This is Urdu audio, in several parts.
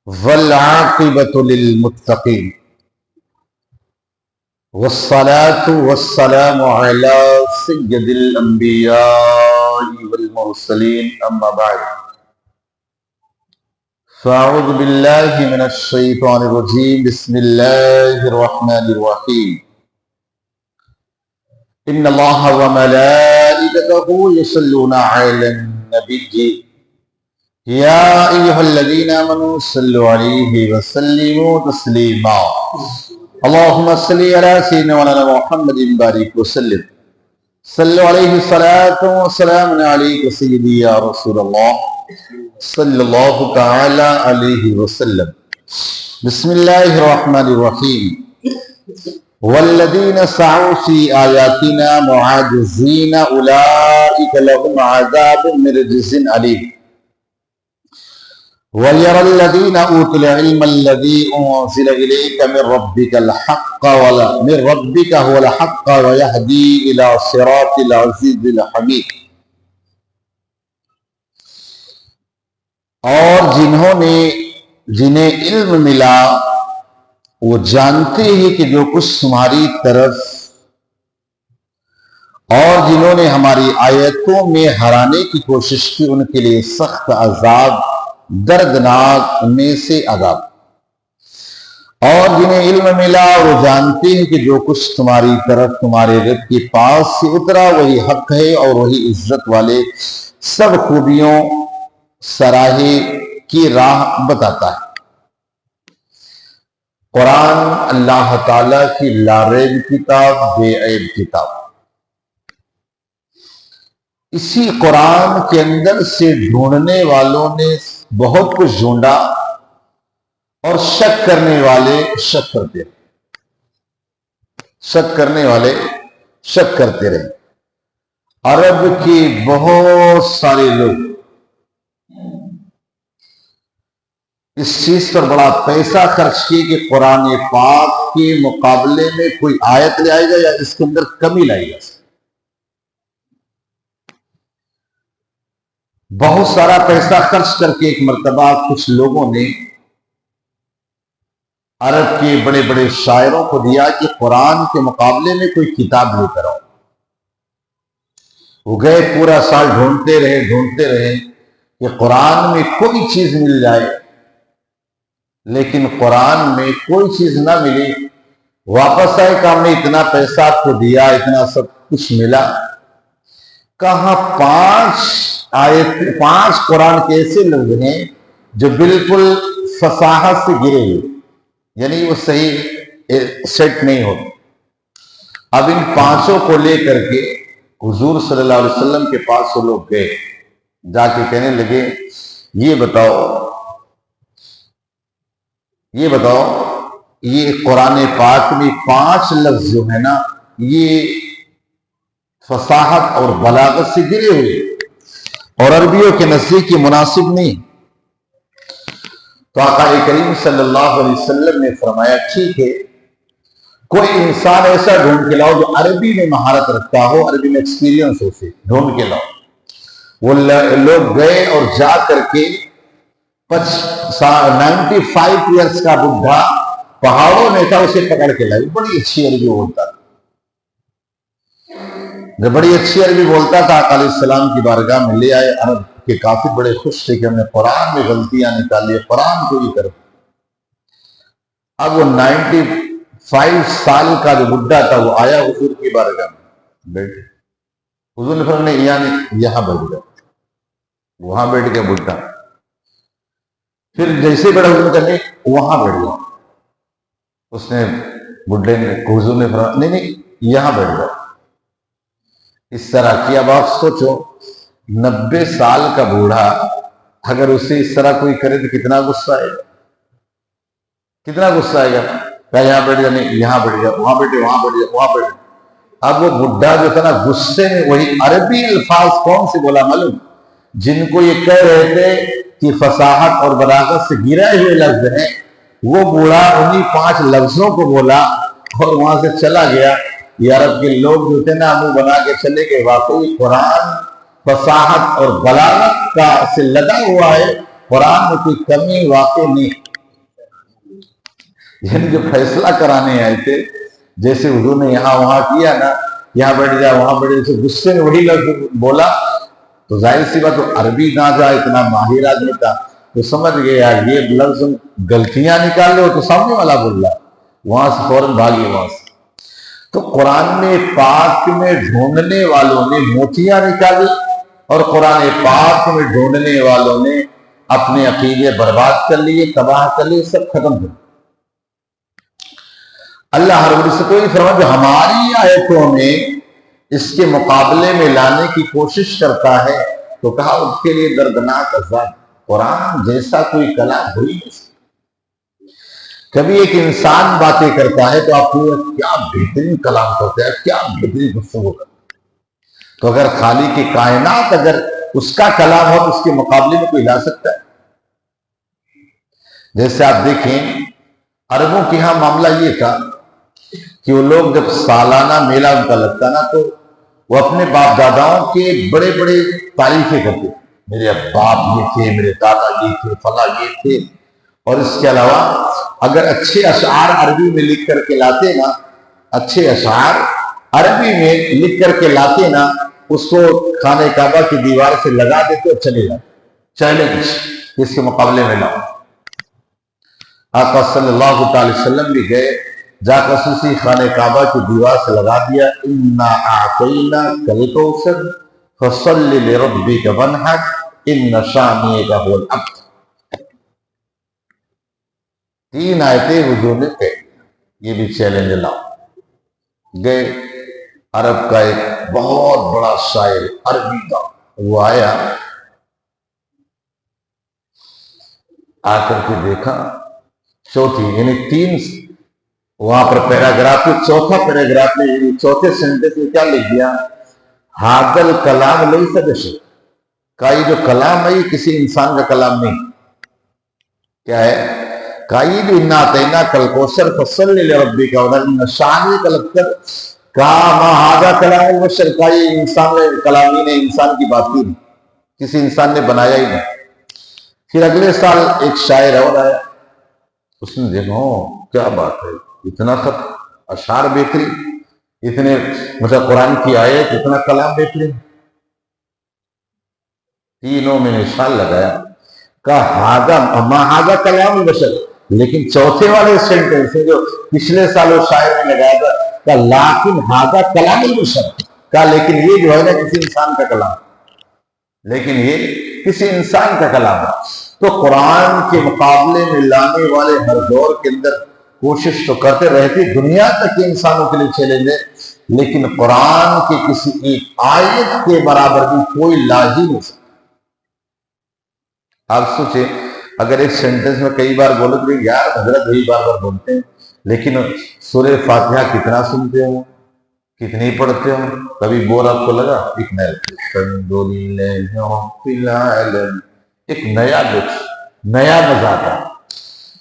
والعاقبة للمتقين والصلاة والسلام على سيد الأنبياء والمرسلين أما بعد فأعوذ بالله من الشيطان الرجيم بسم الله الرحمن الرحيم إن الله وملائكته يصلون على النبي يا أيها الذين آمنوا صلوا عليه وسلموا تسليما اللهم صل على سيدنا مولانا محمد بارك وسلم صلوا عليه صلاة وسلام عليك سيدي يا رسول الله صلى الله تعالى عليه وسلم بسم الله الرحمن الرحيم والذين سعوا في آياتنا معاجزين أولئك لهم عذاب من رجز أليم وَيَرَى الَّذِينَ أُوتُوا الْعِلْمَ الَّذِي أُنزِلَ إِلَيْكَ مِنْ رَبِّكَ الْحَقَّ مِنْ رَبِّكَ هُوَ الْحَقَّ وَيَهْدِي إِلَى صِرَاطِ الْعَزِيزِ الْحَمِيدِ۔ اور جنہیں علم ملا وہ جانتے ہیں کہ جو کچھ تمہاری طرف اور جنہوں نے ہماری آیتوں میں ہرانے کی کوشش کی ان کے لیے سخت عذاب دردناک میں سے عذاب۔ اور جنہیں علم ملا وہ جانتے ہیں کہ جو کچھ تمہاری طرف تمہارے رب کے پاس سے اترا وہی حق ہے اور وہی عزت والے سب خوبیوں سراہے کی راہ بتاتا ہے۔ قرآن اللہ تعالی کی لاریب کتاب، بے عیب کتاب۔ اسی قرآن کے اندر سے ڈھونڈنے والوں نے بہت کچھ ڈھونڈا اور شک کرنے والے شک کرتے رہے، شک کرنے والے شک کرتے رہے۔ عرب کے بہت سارے لوگ اس چیز پر بڑا پیسہ خرچ کیے کہ قرآن پاک کے مقابلے میں کوئی آیت لے آئے گا یا اس کے اندر کمی لائی جا سکے۔ بہت سارا پیسہ خرچ کر کے ایک مرتبہ کچھ لوگوں نے عرب کے بڑے بڑے شاعروں کو دیا کہ قرآن کے مقابلے میں کوئی کتاب لے کر آؤ۔ وہ گئے، پورا سال ڈھونڈتے رہے کہ قرآن میں کوئی چیز مل جائے، لیکن قرآن میں کوئی چیز نہ ملی۔ واپس آئے کہ ہم نے اتنا پیسہ آپ کو دیا، اتنا سب کچھ ملا، کہاں پانچ قرآن کے ایسے لفظ ہیں جو بالکل فصاحت سے گرے ہوئے، یعنی وہ صحیح سیٹ نہیں ہوتے۔ اب ان پانچوں کو لے کر کے حضور صلی اللہ علیہ وسلم کے پاس وہ لوگ گئے، جا کے کہنے لگے یہ بتاؤ یہ قرآن پاک میں 5 لفظ جو ہے نا یہ فصاحت اور بلاغت سے گرے ہوئے اور عربیوں کے نزدیک یہ مناسب نہیں۔ تو آقا کریم صلی اللہ علیہ وسلم نے فرمایا ٹھیک ہے، کوئی انسان ایسا ڈھونڈ کے لاؤ جو عربی میں مہارت رکھتا ہو، عربی میں ایکسپیرینس ہو، سے ڈھونڈ کے لاؤ۔ وہ لوگ گئے اور جا کر کے 95 ایئرس کا بڈھا پہاڑوں میں تھا، اسے پکڑ کے لائے۔ بڑی اچھی عربی بولتا تھا، جو بڑی اچھی عربی بولتا تھا آقا علیہ السلام کی بارگاہ میں لے آئے۔ عرب کے کافر بڑے خوش تھے کہ ہم نے قرآن میں غلطیاں نکالی، قرآن کو ہی کرو۔ اب وہ 95 سال کا جو بڈھا تھا وہ آیا حضور کی بارگاہ میں بیٹھے۔ حضور نے فرمایا یعنی یہاں بیٹھ گیا، وہاں بیٹھ گیا بڈھا۔ پھر جیسے بڑا حضور نے کہا وہاں بیٹھ گیا، اس نے بڈھے نے حضور نے فرمایا نہیں یہاں بیٹھ گیا۔ اس طرح کی اب آپ سوچو 90 سال کا بوڑھا اگر اسے اس طرح کوئی کرے تو کتنا غصہ آئے گا، کتنا غصہ آئے گا۔ کہ یہاں بیٹھ گیا، نہیں یہاں بیٹھ گیا، وہاں بیٹھے، وہاں بیٹھ گیا، وہاں بیٹھ گیا۔ اب وہ بڈھا جو تھا نا غصے میں وہی عربی الفاظ کون سے بولا معلوم، جن کو یہ کہہ رہے تھے کہ فصاحت اور بلاغت سے گرے ہوئے لفظ ہیں، وہ بوڑھا انہی 5 لفظوں کو بولا اور وہاں سے چلا گیا۔ یہ عرب کے لوگ جو تھے نا منہ بنا کے چلے گئے۔ واقعی قرآن فصاحت اور بلاغت کا سے لدا ہوا ہے، قرآن میں کوئی کمی واقع نہیں۔ یعنی جو فیصلہ کرانے آئے تھے، جیسے حضور نے یہاں وہاں کیا نا، یہاں بیٹھ جا وہاں بیٹھ جا، غصے میں وہی لفظ بولا تو ظاہر سی بات، تو عربی نہ جا، اتنا ماہر آدمی تھا تو سمجھ گیا یہ لفظ غلطیاں نکال لے، تو سامنے والا بول رہا، وہاں سے فوراً بھاگی وہاں سے۔ تو قرآن پاک میں ڈھونڈنے والوں نے موتیاں نکالی، اور قرآن پاک میں ڈھونڈنے والوں نے اپنے عقیدے برباد کر لیے، تباہ کر لیے، سب ختم کر لیے۔ اللہ رب العزت کو یہ فرمایا، جو ہماری آیتوں میں اس کے مقابلے میں لانے کی کوشش کرتا ہے تو کہا اس کے لیے دردناک عذاب۔ قرآن جیسا کوئی کلام ہوئی نہیں سکتا۔ کبھی ایک انسان باتیں کرتا ہے تو آپ کو کیا بہترین کلام کرتا ہے، کیا بہترین گفتگو کرتا ہے، تو اگر خالق کی کائنات اگر اس کا کلام ہو تو اس کے مقابلے میں کوئی لا سکتا ہے؟ جیسے آپ دیکھیں عربوں کے ہاں معاملہ یہ تھا کہ وہ لوگ جب سالانہ میلہ ان کا لگتا نا تو وہ اپنے باپ داداؤں کے بڑے بڑے تعریفیں کرتے، میرے باپ یہ تھے، میرے دادا یہ تھے، فلاں یہ تھے، اور اس کے علاوہ اگر اچھے اشعار عربی میں لکھ کر کے لاتے نا، اچھے اشعار عربی میں لکھ کر کے لاتے نا، اس کو خانہ کعبہ کی دیوار سے لگا دیتے اور چلے جاتے، چیلنج اس کے مقابلے میں لاؤ۔ آقا صلی اللہ تعالی وسلم بھی گئے، جا کر اسی خانہ کعبہ کی دیوار سے لگا دیا، انا اعطیناک الکوثر فصل لربک وانحر ان شانئک هو الابتر۔ 3 آیتیں حضور نے کہی، یہ بھی چیلنج لاؤ۔ گئے، عرب کا ایک بہت بڑا شاعر عربی کا وہ آیا، آ کر کے دیکھا چوتھی یعنی 3 وہاں پر پیراگراف کے چوتھا پیراگراف میں یعنی چوتھے سینٹنس میں کیا لکھ دیا، حاضل کلام لیس بشر، کا یہ جو کلام ہے یہ کسی انسان کا کلام نہیں۔ کیا ہے؟ قائد انا اعطیناک الکوثر فصل لربک وانحر ان شانئک هو الابتر، کہا ما ھذا کلام البشر، کا یہ انسان کلام ہی نہیں، انسان کی بات ہی نہیں، کسی انسان نے بنایا ہی نہیں۔ پھر اگلے سال ایک شاعر اور آیا، اس نے دیکھا کیا بات ہے، اتنا خط اشعار بہترین، اتنے مطلب قرآن کی آیت، اتنا کلام بہترین، تینوں میں نشان لگایا، کہا ما ھذا کلام البشر، لیکن چوتھے والے سینٹنس سے جو پچھلے سال وہ شاعر نے لگایا تھا، کہا لیکن ھذا کلام البشر، کہا لیکن یہ جو ہے نا کسی انسان کا کلام، لیکن یہ کسی انسان کا کلام ہے۔ تو قرآن کے مقابلے میں لانے والے ہر دور کے اندر کوشش تو کرتے رہتے، دنیا تک کے انسانوں کے لیے چیلنج ہے، لیکن قرآن کی کسی ایک آیت کے برابر بھی کوئی لا ہی نہیں سکتا۔ آپ سوچیں اگر ایک سینٹنس میں کئی بار بولو تو یار حضرت وہی بار بار بولتے ہیں، لیکن سورہ فاتحہ کتنا سنتے ہو، کتنی پڑھتے ہو، کبھی بور آپ کو لگا، ایک نیا ایک نیا لطف، نیا مزہ آتا۔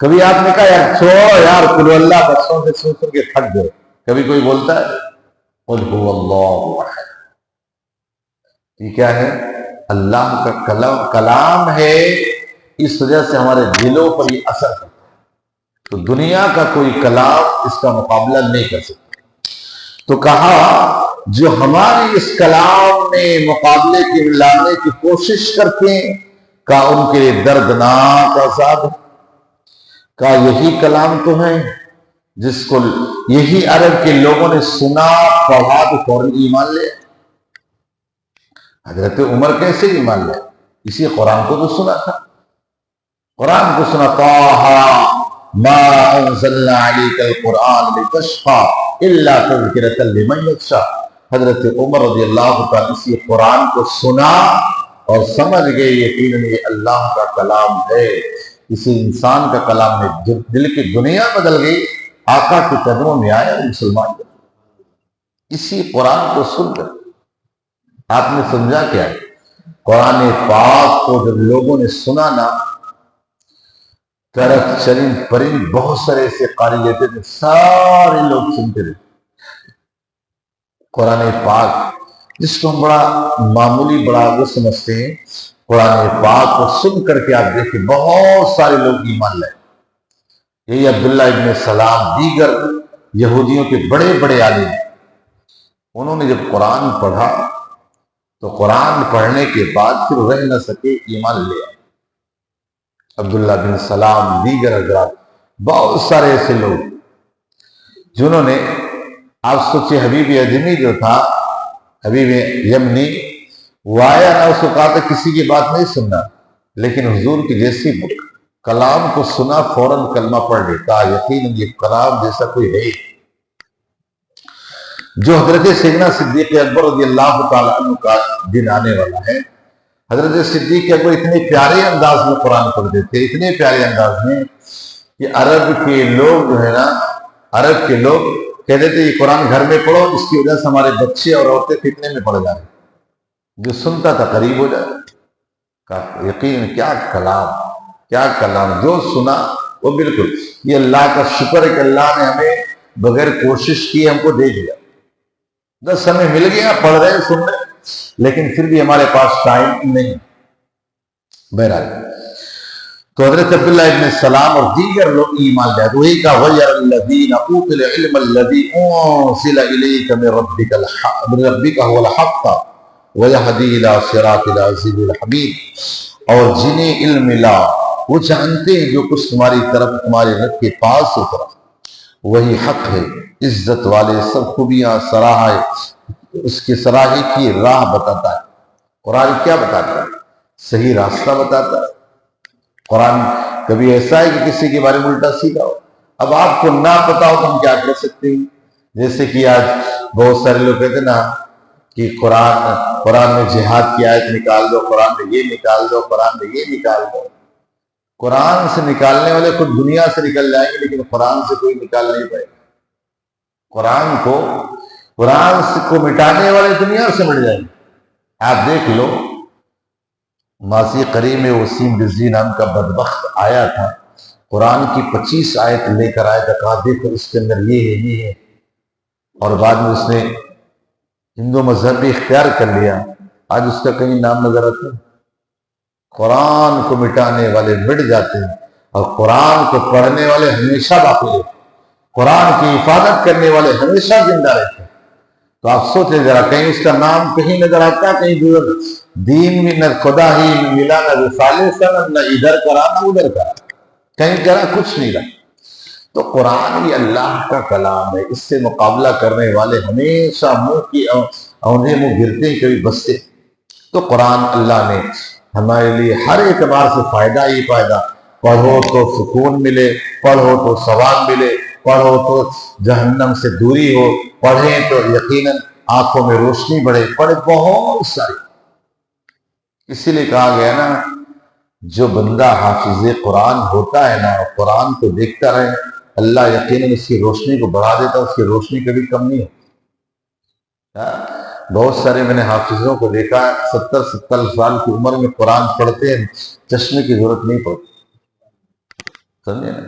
کبھی آپ نے کہا یار چھوڑو یار قل اللہ بچوں سے سن سن کے تھک گئے، کبھی کوئی بولتا ہے قل هو اللہ احد، یہ کیا ہے؟ اللہ کا کلام ہے، اس وجہ سے ہمارے دلوں پر یہ اثر کرتا ہے، تو دنیا کا کوئی کلام اس کا مقابلہ نہیں کر سکتا۔ تو کہا جو ہماری اس کلام میں مقابلے کی لانے کی کوشش کرتے ہیں، کہا ان کے لیے دردناک عذاب ہے۔ کہا یہی کلام تو ہے جس کو یہی عرب کے لوگوں نے سنا، پڑھا تو فوراً ایمان لے۔ حضرت عمر کیسے ایمان لے؟ اسی قرآن کو تو سنا تھا، قرآن کو سنا، طٰہٰ ما انزلنا علیک القرآن لتشقیٰ الا تذکرۃ لمن یخشیٰ۔ حضرت عمر رضی اللہ تعالیٰ اسی قرآن کو سنا اور سمجھ گئے یقیناً یہ اللہ کا کلام ہے، کسی انسان کا کلام میں دل کی دنیا بدل گئی، آقا کے قدموں میں آیا مسلمان بن گئے اسی قرآن کو سن کر۔ آپ نے سمجھا کیا؟ قرآن پاک کو جب لوگوں نے سنا نا، ترک چرند پرند بہت سارے ایسے قاری لیتے تھے، سارے لوگ سنتے رہے قرآن پاک، جس کو ہم بڑا معمولی بڑا وہ سمجھتے ہیں، قرآن پاک کو سن کر کے آپ دیکھیں بہت سارے لوگ ایمان لائے۔ یہی عبداللہ ابن سلام دیگر یہودیوں کے بڑے بڑے عالم، انہوں نے جب قرآن پڑھا تو قرآن پڑھنے کے بعد پھر رہ نہ سکے، ایمان لے آئے۔ عبداللہ بن سلام، دیگر حضرات، بہت سارے ایسے لوگ جنہوں نے، آپ سوچے حبیب اجمی جو تھا، حبیب یمنی، وہ آیا نہ، اس کو کہا تھا کسی کی بات نہیں سننا، لیکن حضور کی جیسی کلام کو سنا فوراً کلمہ پڑھ لیتا، یقیناً یہ کلام جیسا کوئی ہے۔ جو حضرت سیدنا صدیق اکبر رضی اللہ تعالیٰ عنہ کا دن آنے والا ہے، حضرت صدیق اکبر اتنے پیارے انداز میں قرآن پڑھتے تھے، اتنے پیارے انداز میں کہ عرب کے لوگ جو ہے نا، عرب کے لوگ کہتے تھے یہ قرآن گھر میں پڑھو، اس کی وجہ سے ہمارے بچے اور عورتیں فتنے میں پڑ جائیں۔ جو سنتا تھا قریب ہو جائے۔ یقین، کیا کلام، کیا کلام، جو سنا وہ بالکل، یہ اللہ کا شکر ہے کہ اللہ نے ہمیں بغیر کوشش کی ہم کو دے دیا، بس ہمیں مل گیا، پڑھ رہے سن رہے، لیکن پھر بھی ہمارے پاس ٹائم نہیں۔ بہرحال تو حضرت عبداللہ ابن سلام اور دیگر لوگ ایمان لے آئے۔ وہی کہا غیر الذین اوتوا العلم الذی انزل الیک من ربک هو الحق ویہدی الی صراط العزیز الحمید، اور جنہیں علم ملا وہ جانتے ہیں جو کچھ تمہاری طرف تمہارے رب کے پاس اترا وہی حق ہے، عزت والے سب خوبیاں سراہے، اس کے سراہے کی راہ بتاتا ہے۔ قرآن کیا بتاتا ہے؟ صحیح راستہ بتاتا ہے۔ قرآن کبھی ایسا ہے کہ کسی کے بارے میں الٹا سیدھا ہو؟ اب آپ کو نہ پتا ہو تو ہم کیا کر سکتے ہیں؟ جیسے کہ آج بہت سارے لوگ کہتے ہیں نا کہ قرآن میں جہاد کی آیت نکال دو، قرآن میں یہ نکال دو، قرآن میں یہ نکال دو۔ قرآن سے نکالنے والے خود دنیا سے نکل جائیں گے، لیکن قرآن سے کوئی نکال نہیں پائے گا۔ قرآن کو مٹانے والے دنیا سے مٹ جائیں گے۔ آپ دیکھ لو، ماضی قریب میں وسیم رضوی نام کا بدبخت آیا تھا، قرآن کی 25 آیت لے کر آیا تھا، کہا دیکھو اس کے اندر یہ ہے، یہ ہے، اور بعد میں اس نے ہندو مذہب بھی اختیار کر لیا۔ آج اس کا کہیں نام نظر آتا ہے؟ قرآن کو مٹانے والے مٹ جاتے ہیں، اور قرآن کو پڑھنے والے ہمیشہ باقی رہتے ہیں، قرآن کی حفاظت کرنے والے ہمیشہ زندہ رہتے ہیں۔ تو آپ سوچیں ذرا، کہیں اس کا نام کہیں نظر آتا ہے؟ کہیں دوسرا دین میں نہ خدا ہی ملا، نہ رسالے سند، نہ ادھر کرا نہ ادھر کرا، کہیں کرا کچھ نہیں رہا۔ تو قرآن یہ اللہ کا کلام ہے، اس سے مقابلہ کرنے والے ہمیشہ منہ کی اوندھے منہ گرتے ہیں، کبھی بستے۔ تو قرآن اللہ نے ہمارے لیے ہر اعتبار سے فائدہ ہی فائدہ، پڑھو تو سکون ملے، پڑھو تو ثواب ملے، پڑھو تو جہنم سے دوری ہو، پڑھیں تو یقیناً آنکھوں میں روشنی بڑھے، پڑھے بہت ساری۔ اسی لیے کہا گیا نا، جو بندہ حافظ قرآن ہوتا ہے نا، قرآن کو دیکھتا رہے، اللہ یقیناً اس کی روشنی کو بڑھا دیتا، اس کی روشنی کبھی کم نہیں ہوتی۔ بہت سارے میں نے حافظوں کو دیکھا، 70 سال کی عمر میں قرآن پڑھتے ہیں، چشمے کی ضرورت نہیں پڑتی، سمجھے نا،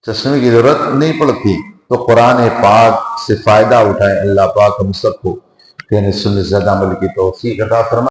چشمے کی ضرورت نہیں پڑتی۔ تو قرآن پاک سے فائدہ اٹھائیں، اللہ پاک ہم سب کو کہنے سننے سے زیادہ عمل کی توفیق عطا فرمائے۔